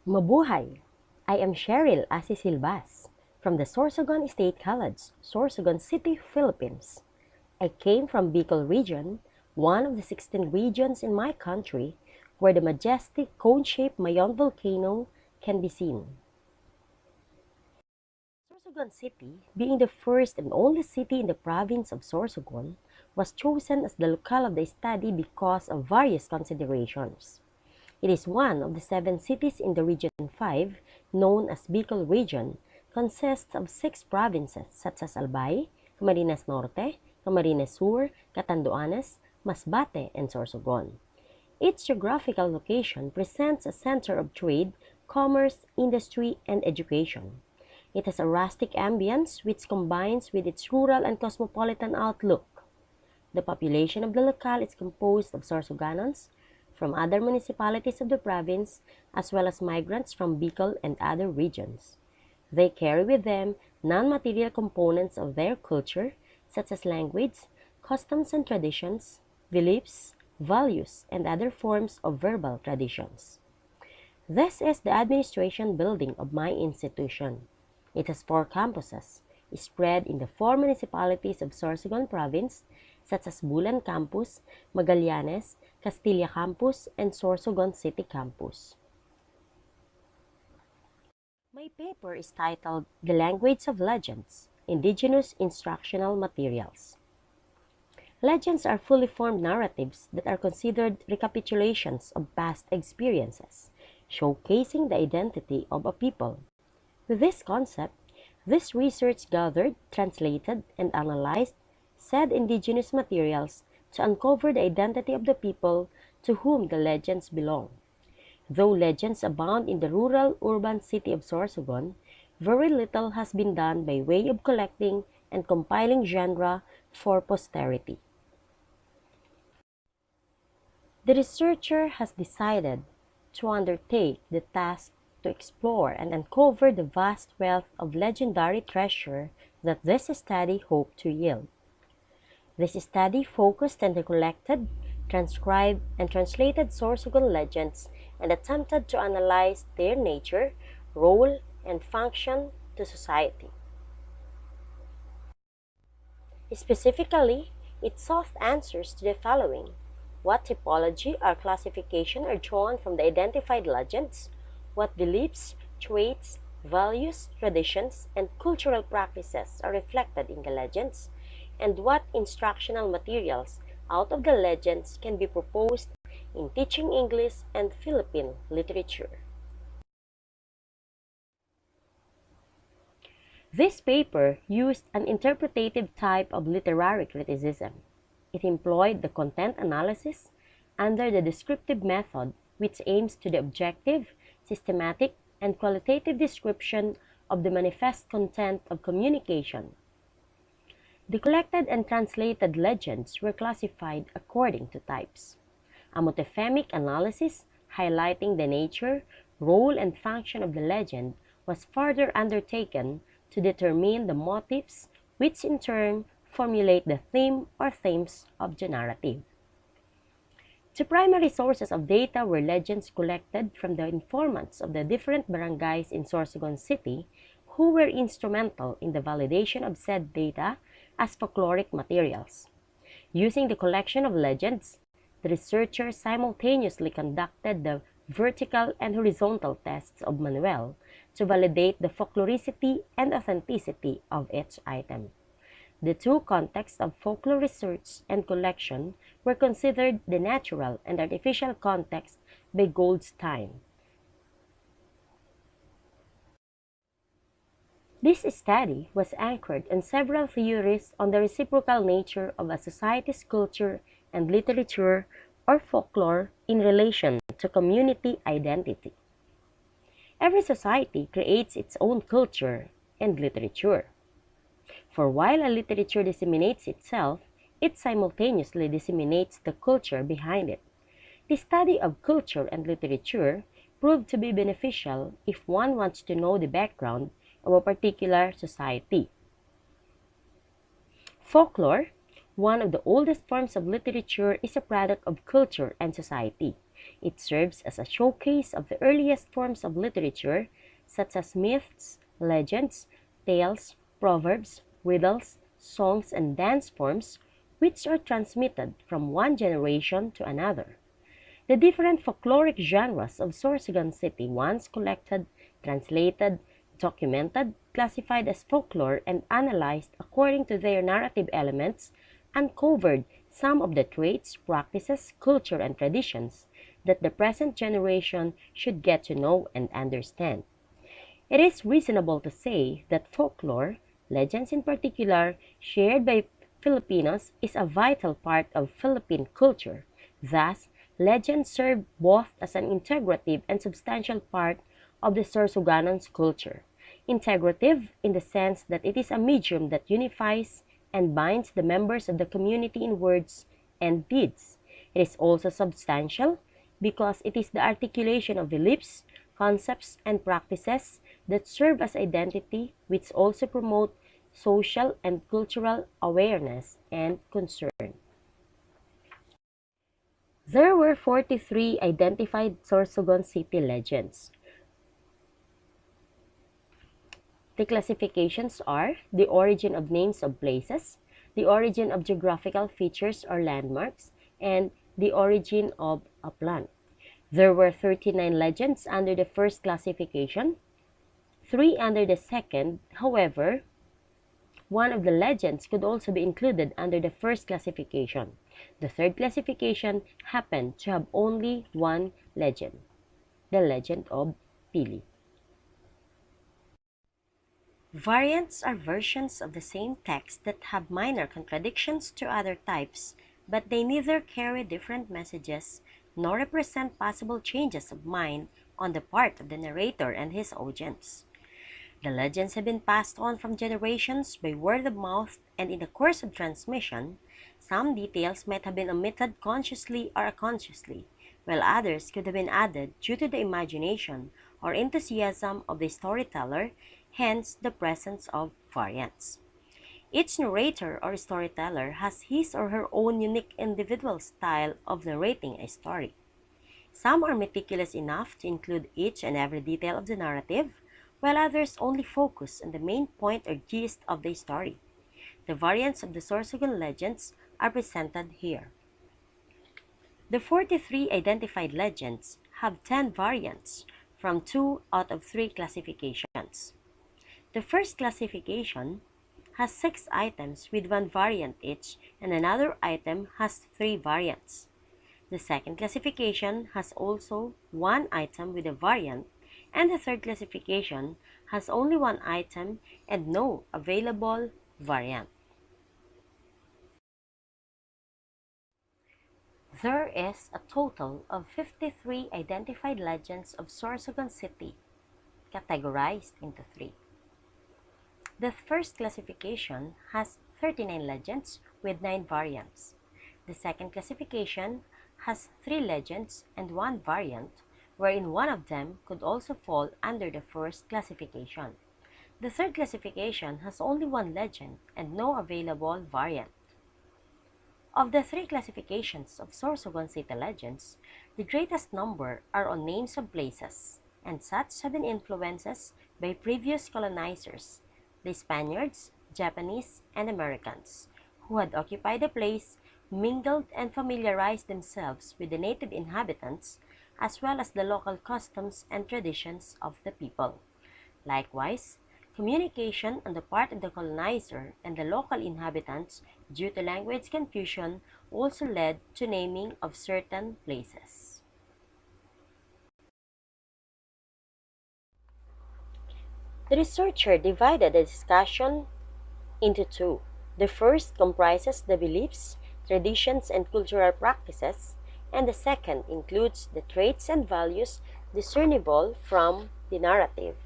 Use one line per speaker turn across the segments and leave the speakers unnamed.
Mabuhay! I am Cheryl Asisilbas from the Sorsogon State College, Sorsogon City, Philippines. I came from Bicol region, one of the 16 regions in my country where the majestic cone-shaped Mayon volcano can be seen. Sorsogon City, being the first and only city in the province of Sorsogon, was chosen as the locale of the study because of various considerations. It is one of the 7 cities in the Region 5, known as Bicol Region, consists of 6 provinces such as Albay, Camarines Norte, Camarines Sur, Catanduanes, Masbate, and Sorsogon. Its geographical location presents a center of trade, commerce, industry, and education. It has a rustic ambience which combines with its rural and cosmopolitan outlook. The population of the locale is composed of Sorsoganons from other municipalities of the province, as well as migrants from Bicol and other regions. They carry with them non-material components of their culture, such as language, customs and traditions, beliefs, values, and other forms of verbal traditions. This is the administration building of my institution. It has 4 campuses, spread in the 4 municipalities of Sorsogon Province, such as Bulan Campus, Magallanes, Castilla Campus, and Sorsogon City Campus. My paper is titled The Language of Legends, Indigenous Instructional Materials. Legends are fully formed narratives that are considered recapitulations of past experiences, showcasing the identity of a people. With this concept, this research gathered, translated, and analyzed said indigenous materials to uncover the identity of the people to whom the legends belong. Though legends abound in the rural-urban city of Sorsogon, very little has been done by way of collecting and compiling genre for posterity. The researcher has decided to undertake the task to explore and uncover the vast wealth of legendary treasure that this study hoped to yield. This study focused on the collected, transcribed, and translated Sorsogon legends and attempted to analyze their nature, role, and function to society. Specifically, it sought answers to the following: what typology or classification are drawn from the identified legends? What beliefs, traits, values, traditions, and cultural practices are reflected in the legends? And what instructional materials out of the legends can be proposed in teaching English and Philippine literature? This paper used an interpretative type of literary criticism. It employed the content analysis under the descriptive method, which aims to the objective, systematic, and qualitative description of the manifest content of communication. The collected and translated legends were classified according to types. A motifemic analysis highlighting the nature, role, and function of the legend was further undertaken to determine the motifs, which in turn formulate the theme or themes of the narrative. The primary sources of data were legends collected from the informants of the different barangays in Sorsogon City, who were instrumental in the validation of said data as folkloric materials. Using the collection of legends, the researchers simultaneously conducted the vertical and horizontal tests of Manuel to validate the folkloricity and authenticity of each item. The two contexts of folklore research and collection were considered the natural and artificial context by Goldstein. This study was anchored on several theories on the reciprocal nature of a society's culture and literature or folklore in relation to community identity. Every society creates its own culture and literature. For while a literature disseminates itself, it simultaneously disseminates the culture behind it. The study of culture and literature proved to be beneficial if one wants to know the background of a particular society. Folklore, one of the oldest forms of literature, is a product of culture and society. It serves as a showcase of the earliest forms of literature, such as myths, legends, tales, proverbs, riddles, songs, and dance forms, which are transmitted from one generation to another. The different folkloric genres of Sorsogon City, once collected, translated, documented, classified as folklore, and analyzed according to their narrative elements, uncovered some of the traits, practices, culture, and traditions that the present generation should get to know and understand. It is reasonable to say that folklore, legends in particular, shared by Filipinos, is a vital part of Philippine culture. Thus, legends serve both as an integrative and substantial part of the Sorsoganon's culture. Integrative in the sense that it is a medium that unifies and binds the members of the community in words and deeds. It is also substantial because it is the articulation of beliefs, concepts, and practices that serve as identity, which also promote social and cultural awareness and concern. There were 43 identified Sorsogon City legends. The classifications are the origin of names of places, the origin of geographical features or landmarks, and the origin of a plant. There were 39 legends under the first classification, 3 under the second. However, one of the legends could also be included under the first classification. The third classification happened to have only one legend, the legend of Pili. Variants are versions of the same text that have minor contradictions to other types, but they neither carry different messages nor represent possible changes of mind on the part of the narrator and his audience. The legends have been passed on from generations by word of mouth, and in the course of transmission, some details might have been omitted consciously or unconsciously, while others could have been added due to the imagination or enthusiasm of the storyteller, hence the presence of variants. Each narrator or storyteller has his or her own unique individual style of narrating a story. Some are meticulous enough to include each and every detail of the narrative, while others only focus on the main point or gist of the story. The variants of the Sorsogon legends are presented here. The 43 identified legends have 10 variants from 2 out of 3 classifications. The first classification has 6 items with 1 variant each, and another item has 3 variants. The second classification has also 1 item with a variant, and the third classification has only 1 item and no available variant. There is a total of 53 identified legends of Sorsogon City, categorized into 3. The first classification has 39 legends with 9 variants. The second classification has 3 legends and 1 variant, wherein one of them could also fall under the first classification. The third classification has only 1 legend and no available variant. Of the 3 classifications of Sorsogon City legends, the greatest number are on names of places, and such have been influences by previous colonizers, the Spaniards, Japanese, and Americans, who had occupied the place, mingled and familiarized themselves with the native inhabitants, as well as the local customs and traditions of the people. Likewise, communication on the part of the colonizer and the local inhabitants due to language confusion also led to naming of certain places. The researcher divided the discussion into 2. The first comprises the beliefs, traditions, and cultural practices, and the second includes the traits and values discernible from the narrative.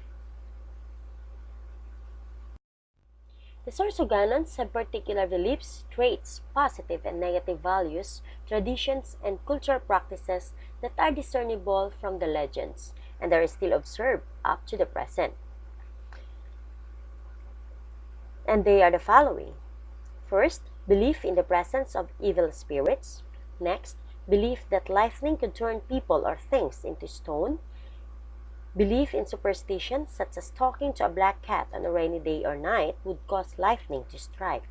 The Sorsoganons have particular beliefs, traits, positive and negative values, traditions, and cultural practices that are discernible from the legends, and are still observed up to the present. And they are the following. First, belief in the presence of evil spirits. Next, belief that lightning could turn people or things into stone. Belief in superstitions such as talking to a black cat on a rainy day or night would cause lightning to strike.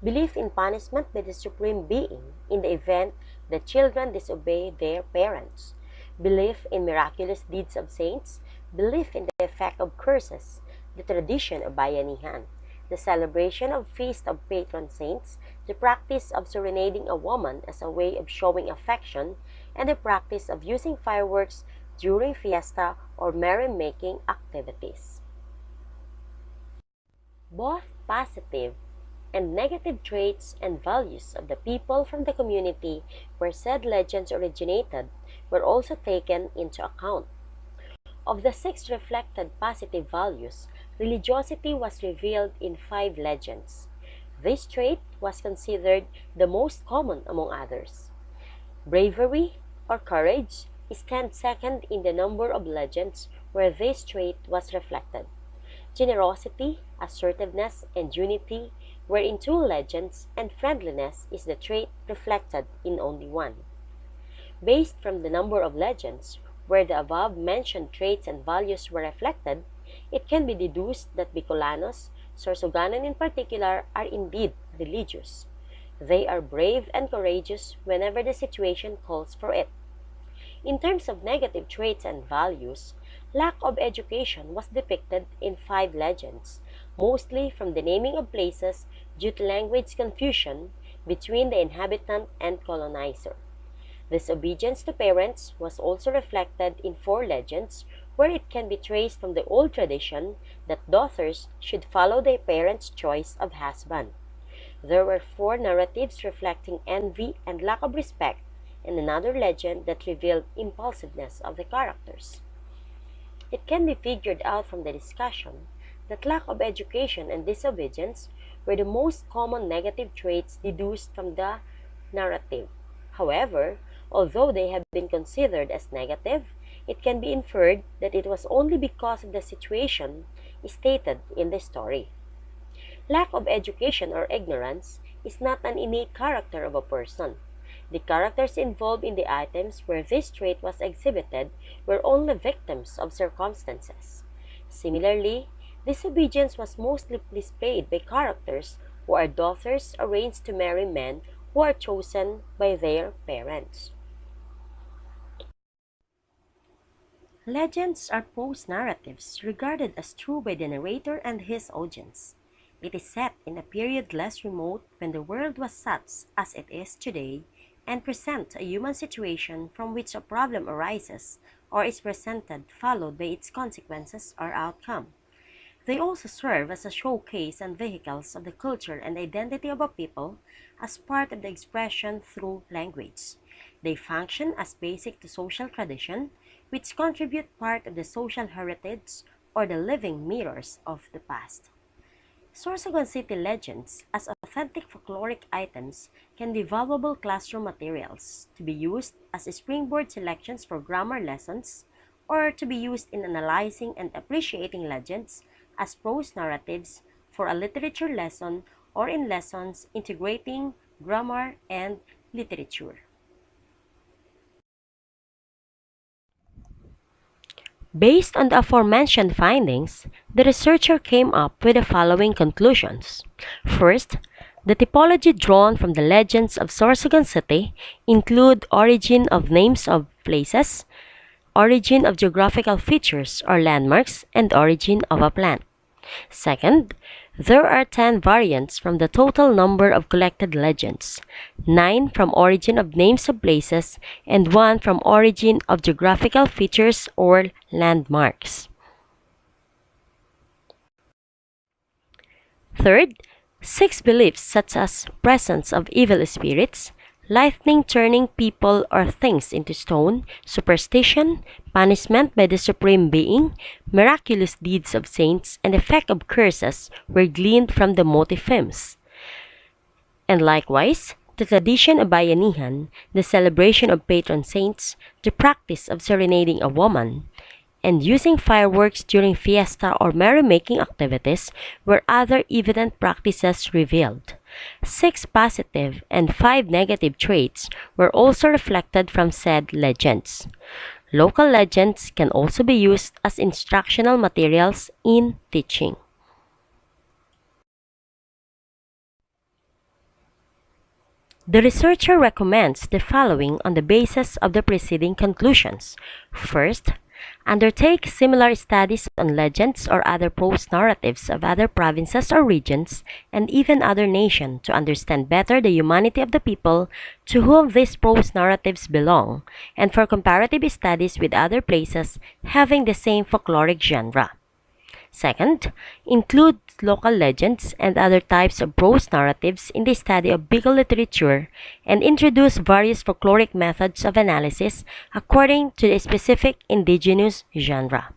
Belief in punishment by the Supreme Being in the event that children disobey their parents. Belief in miraculous deeds of saints. Belief in the effect of curses. The tradition of bayanihan. The celebration of feast of patron saints. The practice of serenading a woman as a way of showing affection. And the practice of using fireworks during fiesta or merrymaking activities. Both positive and negative traits and values of the people from the community where said legends originated were also taken into account. Of the 6 reflected positive values, religiosity was revealed in 5 legends. This trait was considered the most common among others. Bravery or courage stands second in the number of legends where this trait was reflected. Generosity, assertiveness, and unity were in 2 legends, and friendliness is the trait reflected in only 1. Based from the number of legends where the above-mentioned traits and values were reflected, it can be deduced that Bicolanos, Sorsoganon in particular, are indeed religious. They are brave and courageous whenever the situation calls for it. In terms of negative traits and values, lack of education was depicted in 5 legends, mostly from the naming of places due to language confusion between the inhabitant and colonizer. Disobedience to parents was also reflected in 4 legends, where it can be traced from the old tradition that daughters should follow their parents' choice of husband. There were 4 narratives reflecting envy and lack of respect, and another legend that revealed impulsiveness of the characters. It can be figured out from the discussion that lack of education and disobedience were the most common negative traits deduced from the narrative. However, although they have been considered as negative, it can be inferred that it was only because of the situation stated in the story. Lack of education or ignorance is not an innate character of a person. The characters involved in the items where this trait was exhibited were only victims of circumstances. Similarly, disobedience was mostly displayed by characters who are daughters arranged to marry men who are chosen by their parents. Legends are prose narratives regarded as true by the narrator and his audience. It is set in a period less remote when the world was such as it is today and present a human situation from which a problem arises or is presented followed by its consequences or outcome. They also serve as a showcase and vehicles of the culture and identity of a people as part of the expression through language. They function as basic to social tradition, which contribute part of the social heritage or the living mirrors of the past. Sorsogon City legends, as authentic folkloric items, can be valuable classroom materials to be used as springboard selections for grammar lessons or to be used in analyzing and appreciating legends as prose narratives for a literature lesson or in lessons integrating grammar and literature. Based on the aforementioned findings, the researcher came up with the following conclusions. First, the typology drawn from the legends of Sorsogon City include origin of names of places, origin of geographical features or landmarks, and origin of a plant. Second, there are 10 variants from the total number of collected legends, 9 from origin of names of places, and 1 from origin of geographical features or landmarks. Third, 6 beliefs such as presence of evil spirits, lightning turning people or things into stone, superstition, punishment by the Supreme Being, miraculous deeds of saints, and effect of curses were gleaned from the motif hymns. And likewise, the tradition of bayanihan, the celebration of patron saints, the practice of serenading a woman, and using fireworks during fiesta or merrymaking activities were other evident practices revealed. 6 positive and 5 negative traits were also reflected from said legends. Local legends can also be used as instructional materials in teaching. The researcher recommends the following on the basis of the preceding conclusions. First, undertake similar studies on legends or other prose narratives of other provinces or regions and even other nations to understand better the humanity of the people to whom these prose narratives belong, and for comparative studies with other places having the same folkloric genre. Second, include local legends and other types of prose narratives in the study of Bicol literature and introduce various folkloric methods of analysis according to the specific indigenous genre.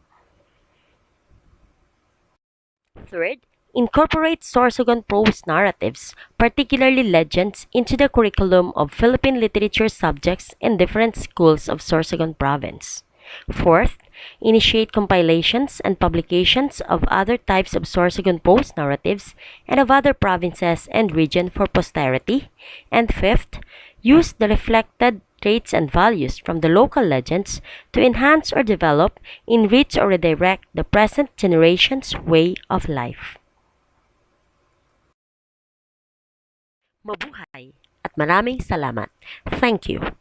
Third, incorporate Sorsogon prose narratives, particularly legends, into the curriculum of Philippine literature subjects in different schools of Sorsogon province. Fourth, initiate compilations and publications of other types of Sorsogon prose narratives and of other provinces and region for posterity. And fifth, use the reflected traits and values from the local legends to enhance or develop, enrich or redirect the present generation's way of life. Mabuhay at maraming salamat. Thank you.